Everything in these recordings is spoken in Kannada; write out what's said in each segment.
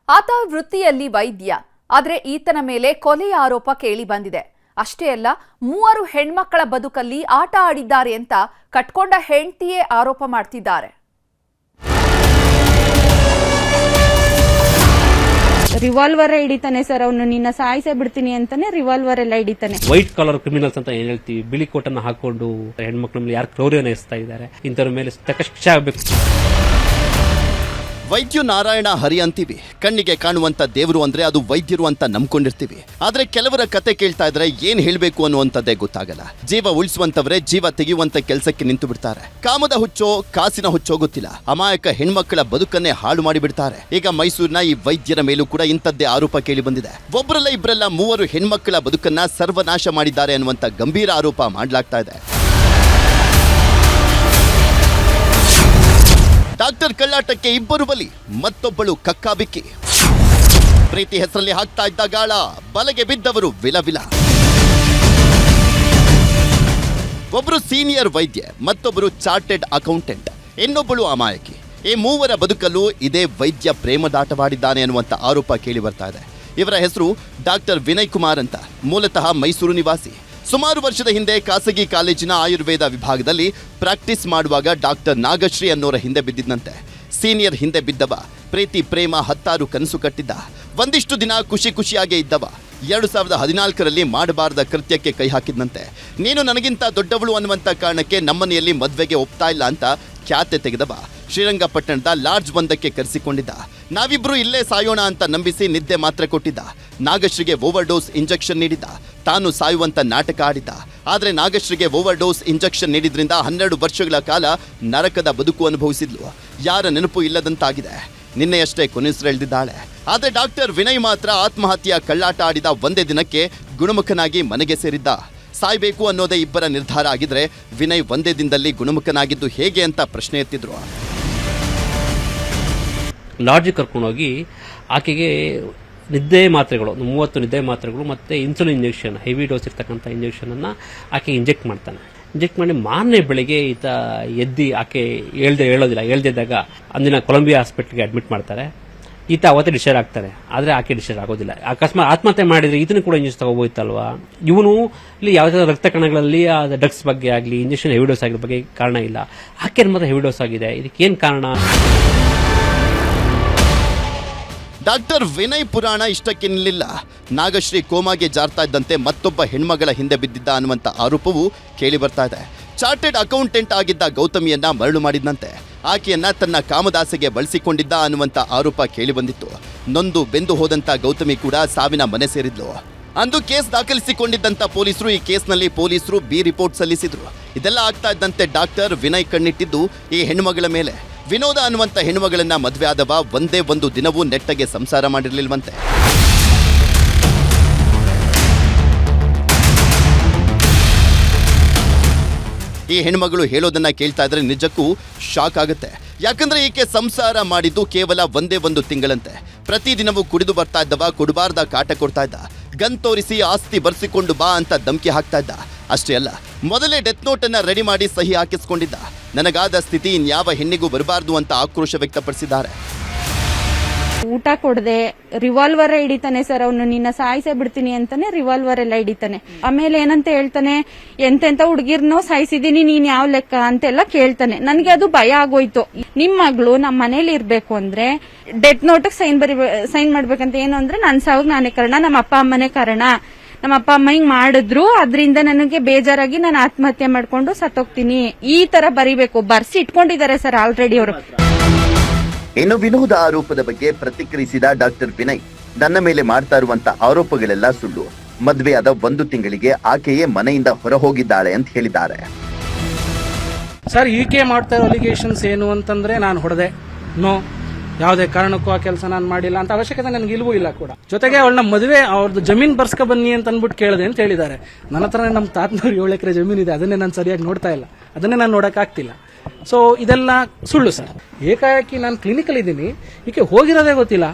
ಆತ ವೃತ್ತಿಯಲ್ಲಿ ವೈದ್ಯ. ಆದರೆ ಈತನ ಮೇಲೆ ಕೊಲೆಯ ಆರೋಪ ಕೇಳಿ ಬಂದಿದೆ. ಅಷ್ಟೇ ಅಲ್ಲ, 3 ಹೆಣ್ಮಕ್ಕಳ ಬದುಕಲ್ಲಿ ಆಟ ಆಡಿದ್ದಾರೆ ಅಂತ ಕಟ್ಕೊಂಡ ಹೆಂಡತಿಯೇ ಆರೋಪ ಮಾಡ್ತಿದ್ದಾರೆ. ರಿವಾಲ್ವರ್ ಹಿಡಿತಾನೆ ಸರ್, ಅವನು ನಿನ್ನ ಸಾಯಿಸೇ ಬಿಡ್ತೀನಿ ಅಂತಾನೆ ರಿವಾಲ್ವರ್ ಎಲ್ಲ ಹಿಡಿತಾನೆ. ವೈಟ್ ಕಾಲರ್ ಕ್ರಿಮಿನಲ್ಸ್ ಅಂತ ಏನ್ ಹೇಳ್ತೀವಿ, ಬಿಳಿ ಕೋಟನ್ನ ಹಾಕೊಂಡು ಹೆಣ್ಮಕ್ಳ ಮೇಲೆ ಯಾರು ಕ್ರೌರ್ಯನ ಎಸ್ತಾ ಇದ್ದಾರೆ, ಇಂಥವ್ರ ಮೇಲೆ ತಕ್ಕ ಶಿಕ್ಷೆ ಆಗಬೇಕು. ವೈದ್ಯ ನಾರಾಯಣ ಹರಿ ಅಂತೀವಿ, ಕಣ್ಣಿಗೆ ಕಾಣುವಂತ ದೇವರು ಅಂದ್ರೆ ಅದು ವೈದ್ಯರು ಅಂತ ನಂಬ್ಕೊಂಡಿರ್ತೀವಿ. ಆದ್ರೆ ಕೆಲವರ ಕತೆ ಕೇಳ್ತಾ ಇದ್ರೆ ಏನ್ ಹೇಳ್ಬೇಕು ಅನ್ನುವಂಥದ್ದೇ ಗೊತ್ತಾಗಲ್ಲ. ಜೀವ ಉಳಿಸುವಂತವ್ರೆ ಜೀವ ತೆಗೆಯುವಂತ ಕೆಲಸಕ್ಕೆ ನಿಂತು ಬಿಡ್ತಾರೆ. ಕಾಮದ ಹುಚ್ಚೋ ಕಾಸಿನ ಹುಚ್ಚೋ ಗೊತ್ತಿಲ್ಲ, ಅಮಾಯಕ ಹೆಣ್ಮಕ್ಕಳ ಬದುಕನ್ನೇ ಹಾಳು ಮಾಡಿ ಬಿಡ್ತಾರೆ. ಈಗ ಮೈಸೂರಿನ ಈ ವೈದ್ಯರ ಮೇಲೂ ಕೂಡ ಇಂಥದ್ದೇ ಆರೋಪ ಕೇಳಿ ಬಂದಿದೆ. ಒಬ್ಬರಲ್ಲ ಇಬ್ಬರಲ್ಲ 3 ಹೆಣ್ಮಕ್ಕಳ ಬದುಕನ್ನ ಸರ್ವನಾಶ ಮಾಡಿದ್ದಾರೆ ಅನ್ನುವಂತ ಗಂಭೀರ ಆರೋಪ ಮಾಡಲಾಗ್ತಾ ಇದೆ. ಡಾಕ್ಟರ್ ಕಳ್ಳಾಟಕ್ಕೆ ಇಬ್ಬರು ಬಲಿ, ಮತ್ತೊಬ್ಬಳು ಕಕ್ಕಾಬಿಕ್ಕಿ. ಪ್ರೀತಿ ಹೆಸರಲ್ಲಿ ಹಾಕ್ತಾ ಇದ್ದ ಗಾಳ, ಬಲೆಗೆ ಬಿದ್ದವರು ವಿಲವಿಲ. ಒಬ್ಬರು ಸೀನಿಯರ್ ವೈದ್ಯ, ಮತ್ತೊಬ್ಬರು ಚಾರ್ಟೆಡ್ ಅಕೌಂಟೆಂಟ್, ಇನ್ನೊಬ್ಬಳು ಅಮಾಯಕಿ. ಈ 3 ಬದುಕಲ್ಲೂ ಇದೇ ವೈದ್ಯ ಪ್ರೇಮದಾಟವಾಡಿದ್ದಾನೆ ಅನ್ನುವಂಥ ಆರೋಪ ಕೇಳಿ ಬರ್ತಾ ಇದೆ. ಇವರ ಹೆಸರು ಡಾಕ್ಟರ್ ವಿನಯ್ ಕುಮಾರ್ ಅಂತ, ಮೂಲತಃ ಮೈಸೂರು ನಿವಾಸಿ. ಸುಮಾರು ವರ್ಷದ ಹಿಂದೆ ಖಾಸಗಿ ಕಾಲೇಜಿನ ಆಯುರ್ವೇದ ವಿಭಾಗದಲ್ಲಿ ಪ್ರಾಕ್ಟೀಸ್ ಮಾಡುವಾಗ ಡಾಕ್ಟರ್ ನಾಗಶ್ರೀ ಅನ್ನೋರ ಹಿಂದೆ ಬಿದ್ದಿದ್ದಂತೆ. ಸೀನಿಯರ್ ಹಿಂದೆ ಬಿದ್ದವ ಪ್ರೀತಿ ಪ್ರೇಮ 10 ಕನಸು ಕಟ್ಟಿದ್ದ. ಒಂದಿಷ್ಟು ದಿನ ಖುಷಿಯಾಗೇ ಇದ್ದವ 2014ರಲ್ಲಿ ಮಾಡಬಾರದ ಕೃತ್ಯಕ್ಕೆ ಕೈ ಹಾಕಿದ್ದಂತೆ. ನೀನು ನನಗಿಂತ ದೊಡ್ಡವಳು ಅನ್ನುವಂಥ ಕಾರಣಕ್ಕೆ ನಮ್ಮನೆಯಲ್ಲಿ ಮದುವೆಗೆ ಒಪ್ತಾ ಇಲ್ಲ ಅಂತ ಖ್ಯಾತೆ ತೆಗೆದವ ಶ್ರೀರಂಗಪಟ್ಟಣದ ಲಾಡ್ಜ್ ಒಂದಕ್ಕೆ ಕರೆಸಿಕೊಂಡಿದ್ದ. ನಾವಿಬ್ರು ಇಲ್ಲೇ ಸಾಯೋಣ ಅಂತ ನಂಬಿಸಿ ನಿದ್ದೆ ಮಾತ್ರೆ ಕೊಟ್ಟಿದ್ದ. ನಾಗಶ್ರೀಗೆ ಓವರ್ ಡೋಸ್ ಇಂಜೆಕ್ಷನ್ ನೀಡಿದ್ದ. ತಾನು ಸಾಯುವಂತ ನಾಟಕ ಆಡಿದ್ದ. ಆದರೆ ನಾಗಶ್ರೀಗೆ ಓವರ್ ಡೋಸ್ ಇಂಜೆಕ್ಷನ್ ನೀಡಿದ್ರಿಂದ 12 ವರ್ಷಗಳ ಕಾಲ ನರಕದ ಬದುಕು ಅನುಭವಿಸಿದ್ಲು. ಯಾರ ನೆನಪು ಇಲ್ಲದಂತಾಗಿದೆ. ನಿನ್ನೆಯಷ್ಟೇ ಕೊನೆಯುಸಿರೆಳೆದಿದ್ದಾಳೆ. ಆದರೆ ಡಾಕ್ಟರ್ ವಿನಯ್ ಮಾತ್ರ ಆತ್ಮಹತ್ಯೆಯ ಕಳ್ಳಾಟ ಆಡಿದ ಒಂದೇ ದಿನಕ್ಕೆ ಗುಣಮುಖನಾಗಿ ಮನೆಗೆ ಸೇರಿದ್ದ. ಸಾಯ್ಬೇಕು ಅನ್ನೋದೇ ಇಬ್ಬರ ನಿರ್ಧಾರ ಆಗಿದ್ರೆ ವಿನಯ್ ಒಂದೇ ದಿನದಲ್ಲಿ ಗುಣಮುಖನಾಗಿದ್ದು ಹೇಗೆ ಅಂತ ಪ್ರಶ್ನೆ ಎತ್ತಿದ್ರು. ಲಾಡ್ಜಿಗೆ ಕರ್ಕೊಂಡೋಗಿ ಆಕೆಗೆ ನಿದ್ದೆ ಮಾತ್ರೆಗಳು, 30 ನಿದ್ದೆ ಮಾತ್ರೆಗಳು ಮತ್ತೆ ಇನ್ಸುಲಿನ್ ಇಂಜೆಕ್ಷನ್, ಹೆವಿ ಡೋಸ್ ಇರ್ತಕ್ಕಂಥ ಇಂಜೆಕ್ಷನ್ ಅನ್ನ ಆಕೆ ಇಂಜೆಕ್ಟ್ ಮಾಡ್ತಾನೆ. ಇಂಜೆಕ್ಟ್ ಮಾಡಿ ಮಾರನೇ ಬೆಳಿಗ್ಗೆ ಈತ ಎದ್ದಿ, ಆಕೆ ಹೇಳ್ದಿದ್ದಾಗ ಅಂದಿನ ಕೊಲಂಬಿಯಾ ಹಾಸ್ಪಿಟಲ್ಗೆ ಅಡ್ಮಿಟ್ ಮಾಡ್ತಾರೆ. ಈತ ಅವತ್ತೇ ಡಿಸ್ಚಾರ್ಜ್ ಆಗ್ತಾರೆ. ಆದರೆ ಆಕೆ ಡಿಸ್ಚಾರ್ಜ್ ಆಗೋದಿಲ್ಲ. ಅಕಸ್ಮಾತ್ ಆತ್ಮಹತ್ಯೆ ಮಾಡಿದ್ರೆ ಈತನ ಕೂಡ ಇಂಜೆಕ್ಷನ್ ತಗೋಬೋಯ್ತಲ್ವಾ. ಇವನು ಇಲ್ಲಿ ಯಾವುದೇ ರಕ್ತ ಕಣಗಳಲ್ಲಿ ಡ್ರಗ್ಸ್ ಬಗ್ಗೆ ಆಗಲಿ, ಇಂಜೆಕ್ಷನ್ ಹೆವಿ ಡೋಸ್ ಆಗಿರೋ ಬಗ್ಗೆ ಕಾರಣ ಇಲ್ಲ. ಆಕೆ ಮಾತ್ರ ಹೆವಿ ಡೋಸ್ ಆಗಿದೆ. ಇದಕ್ಕೇನು ಕಾರಣ? ಡಾಕ್ಟರ್ ವಿನಯ್ ಪುರಾಣ ಇಷ್ಟಕ್ಕೆ ನಿಲ್ಲಿಲ್ಲ. ನಾಗಶ್ರೀ ಕೋಮಾಗೆ ಜಾರ್ತಾ ಇದ್ದಂತೆ ಮತ್ತೊಬ್ಬ ಹೆಣ್ಮಗಳ ಹಿಂದೆ ಬಿದ್ದಿದ್ದ ಅನ್ನುವಂಥ ಆರೋಪವೂ ಕೇಳಿ ಬರ್ತಾ ಇದೆ. ಚಾರ್ಟೆಡ್ ಅಕೌಂಟೆಂಟ್ ಆಗಿದ್ದ ಗೌತಮಿಯನ್ನ ಮರಳು ಮಾಡಿದ್ದಂತೆ. ಆಕೆಯನ್ನ ತನ್ನ ಕಾಮದಾಸೆಗೆ ಬಳಸಿಕೊಂಡಿದ್ದ ಅನ್ನುವಂಥ ಆರೋಪ ಕೇಳಿ ಬಂದಿತ್ತು. ನೊಂದು ಬೆಂದು ಹೋದಂತ ಗೌತಮಿ ಕೂಡ ಸಾವಿನ ಮನೆ ಸೇರಿದ್ಲು. ಅಂದು ಕೇಸ್ ದಾಖಲಿಸಿಕೊಂಡಿದ್ದಂತ ಪೊಲೀಸರು ಈ ಕೇಸ್ನಲ್ಲಿ ಬಿ ರಿಪೋರ್ಟ್ ಸಲ್ಲಿಸಿದ್ರು. ಇದೆಲ್ಲ ಆಗ್ತಾ ಇದ್ದಂತೆ ಡಾಕ್ಟರ್ ವಿನಯ್ ಕಣ್ಣಿಟ್ಟಿದ್ದು ಈ ಹೆಣ್ಮಗಳ ಮೇಲೆ. ವಿನೋದ ಅನ್ನುವಂಥ ಹೆಣ್ಮಗಳನ್ನ ಮದುವೆ ಆದವ ಒಂದೇ ಒಂದು ದಿನವೂ ನೆಟ್ಟಗೆ ಸಂಸಾರ ಮಾಡಿರ್ಲಿಲ್ವಂತೆ. ಈ ಹೆಣ್ಮಗಳು ಹೇಳೋದನ್ನ ಕೇಳ್ತಾ ಇದ್ರೆ ನಿಜಕ್ಕೂ ಶಾಕ್ ಆಗುತ್ತೆ. ಯಾಕಂದ್ರೆ ಈಕೆ ಸಂಸಾರ ಮಾಡಿದ್ದು ಕೇವಲ ಒಂದೇ ಒಂದು ತಿಂಗಳಂತೆ. ಪ್ರತಿದಿನವೂ ಕುಡಿದು ಬರ್ತಾ ಇದ್ದವ ಕೊಡಬಾರ್ದ ಕಾಟ ಕೊಡ್ತಾ ಇದ್ದ. ಗನ್ ತೋರಿಸಿ ಆಸ್ತಿ ಬರ್ಸಿಕೊಂಡು ಬಾ ಅಂತ ಧಮಕಿ ಹಾಕ್ತಾ ಇದ್ದ. ಅಷ್ಟೇ ಅಲ್ಲ, ಮೊದಲೇ ಡೆತ್ ನೋಟ್ ಅನ್ನ ರೆಡಿ ಮಾಡಿ ಸಹಿ ಹಾಕಿಸ್ಕೊಂಡಿದ್ದ. ನನಗಾದ ಸ್ಥಿತಿ ಇನ್ಯಾವ ಹೆಣ್ಣಿಗೂ ಬರಬಾರ್ದು ಅಂತ ಆಕ್ರೋಶ ವ್ಯಕ್ತಪಡಿಸಿದ್ದಾರೆ. ಊಟ ಕೊಡದೆ ರಿವಾಲ್ವರ್ ಹಿಡಿತಾನೆ ಸರ್, ಅವನು ನಿನ್ನ ಸಾಯಿಸೇ ಬಿಡ್ತೀನಿ ಅಂತಾನೆ ರಿವಾಲ್ವರ್ ಎಲ್ಲ ಹಿಡಿತಾನೆ. ಆಮೇಲೆ ಏನಂತ ಹೇಳ್ತಾನೆ, ಎಂತೆಂತ ಹುಡುಗಿರ್ನೋ ಸಾಯಿಸಿದೀನಿ, ನೀನ್ ಯಾವ ಲೆಕ್ಕ ಅಂತೆಲ್ಲ ಕೇಳ್ತಾನೆ. ನನ್ಗೆ ಅದು ಭಯ ಆಗೋಯ್ತು. ನಿಮ್ ಮಗಳು ನಮ್ಮ ಮನೇಲಿ ಇರ್ಬೇಕು ಅಂದ್ರೆ ಡೆತ್ ನೋಟ್ ಸೈನ್ ಮಾಡ್ಬೇಕಂತ. ಏನು ಅಂದ್ರೆ ನನ್ ಸಾವಾಗ ನಾನೇ ಕಾರಣ, ನಮ್ಮ ಅಪ್ಪ ಅಮ್ಮನೇ ಕಾರಣ. ನಮ್ಮ ಅಪ್ಪ ಅಮ್ಮ ಹಿಂಗ್ ಮಾಡಿದ್ರು, ಅದ್ರಿಂದ ನನಗೆ ಬೇಜಾರಾಗಿ ನಾನು ಆತ್ಮಹತ್ಯೆ ಮಾಡ್ಕೊಂಡು ಸತ್ತೋಗ್ತೀನಿ, ಈ ತರ ಬರಿಬೇಕು. ಬರ್ಸಿ ಇಟ್ಕೊಂಡಿದ್ದಾರೆ ಸರ್ ಆಲ್ರೆಡಿ ಅವರು. ಇನ್ನು ವಿನೋದ ಆರೋಪದ ಬಗ್ಗೆ ಪ್ರತಿಕ್ರಿಯಿಸಿದ ಡಾಕ್ಟರ್ ವಿನಯ್, ನನ್ನ ಮೇಲೆ ಮಾಡ್ತಾ ಇರುವಂತ ಆರೋಪಗಳೆಲ್ಲ ಸುಳ್ಳು. ಮದುವೆಯಾದ 1 ತಿಂಗಳಿಗೆ ಆಕೆಯೇ ಮನೆಯಿಂದ ಹೊರ ಹೋಗಿದ್ದಾಳೆ ಅಂತ ಹೇಳಿದ್ದಾರೆ. ಸರ್, ಈಕೆ ಮಾಡ್ತಾ ಇರೋ ಅಲಿಗೇಷನ್ಸ್ ಏನು ಅಂತಂದ್ರೆ, ನಾನು ಹೊಡೆದೆ, ನೋ, ಯಾವುದೇ ಕಾರಣಕ್ಕೂ ಆ ಕೆಲಸ ನಾನು ಮಾಡಿಲ್ಲ ಅಂತ ಅವಶ್ಯಕತೆ ನನಗೆ ಇಲ್ವೂ ಇಲ್ಲ ಕೂಡ. ಜೊತೆಗೆ ಅವಳನ್ನ ಮದುವೆ ಅವ್ರದ್ದು ಜಮೀನ್ ಬರ್ಸ್ಕ ಬನ್ನಿ ಅಂತ ಅಂದ್ಬಿಟ್ಟು ಕೇಳಿದೆ ಅಂತ ಹೇಳಿದ್ದಾರೆ. ನನ್ನ ಹತ್ರ ನಮ್ಮ ತಾತನವ್ರು 7 ಎಕರೆ ಜಮೀನಿದೆ, ಅದನ್ನೇ ನಾನು ಸರಿಯಾಗಿ ನೋಡ್ತಾ ಇಲ್ಲ, ಅದನ್ನೇ ನಾನು ನೋಡಕ್ ಆಗ್ತಿಲ್ಲ. ಸೊ ಇದೆಲ್ಲ ಸುಳ್ಳು ಸರ್. ಏಕಾಏಕಿ ನಾನು ಕ್ಲಿನಿಕಲ್ ಇದ್ದೀನಿ, ಈಕೆ ಹೋಗಿರೋದೇ ಗೊತ್ತಿಲ್ಲ.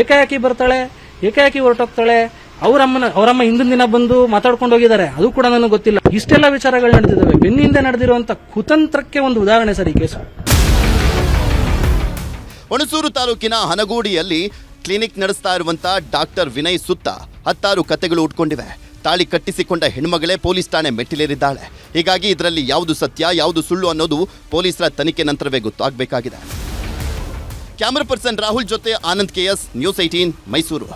ಏಕಾಏಕಿ ಬರ್ತಾಳೆ, ಏಕಾಏಕಿ ಹೊರಟೋಗ್ತಾಳೆ. ಅವರಮ್ಮ ಹಿಂದಿನ ದಿನ ಬಂದು ಮಾತಾಡ್ಕೊಂಡು ಹೋಗಿದ್ದಾರೆ, ಅದು ಕೂಡ ನನಗೆ ಗೊತ್ತಿಲ್ಲ. ಇಷ್ಟೆಲ್ಲ ವಿಚಾರಗಳು ನಡೆದಿದ್ದಾವೆ. ಬೆನ್ನಿಂದ ನಡೆದಿರುವಂತ ಕುತಂತ್ರಕ್ಕೆ ಒಂದು ಉದಾಹರಣೆ ಸರ್ ಈ ಕೇಸು. ಹುಣಸೂರು ತಾಲೂಕಿನ ಹನಗೋಡಿಯಲ್ಲಿ ಕ್ಲಿನಿಕ್ ನಡೆಸ್ತಾ ಇರುವಂತ ಡಾಕ್ಟರ್ ವಿನಯ್ ಸುತ್ತ 10 ಕತೆಗಳು ಉಟ್ಕೊಂಡಿವೆ. ತಾಳಿ ಕಟ್ಟಿಸಿಕೊಂಡ ಹೆಣ್ಮಗಳೇ ಪೊಲೀಸ್ ಠಾಣೆ ಮೆಟ್ಟಿಲೇರಿದ್ದಾಳೆ. ಹೀಗಾಗಿ ಇದರಲ್ಲಿ ಯಾವುದು ಸತ್ಯ ಯಾವುದು ಸುಳ್ಳು ಅನ್ನೋದು ಪೊಲೀಸರ ತನಿಖೆ ನಂತರವೇ ಗೊತ್ತಾಗಬೇಕಾಗಿದೆ. ಕ್ಯಾಮರಾ ಪರ್ಸನ್ ರಾಹುಲ್ ಜೊತೆ ಆನಂದ್ KS, ನ್ಯೂಸ್ 18 ಮೈಸೂರು.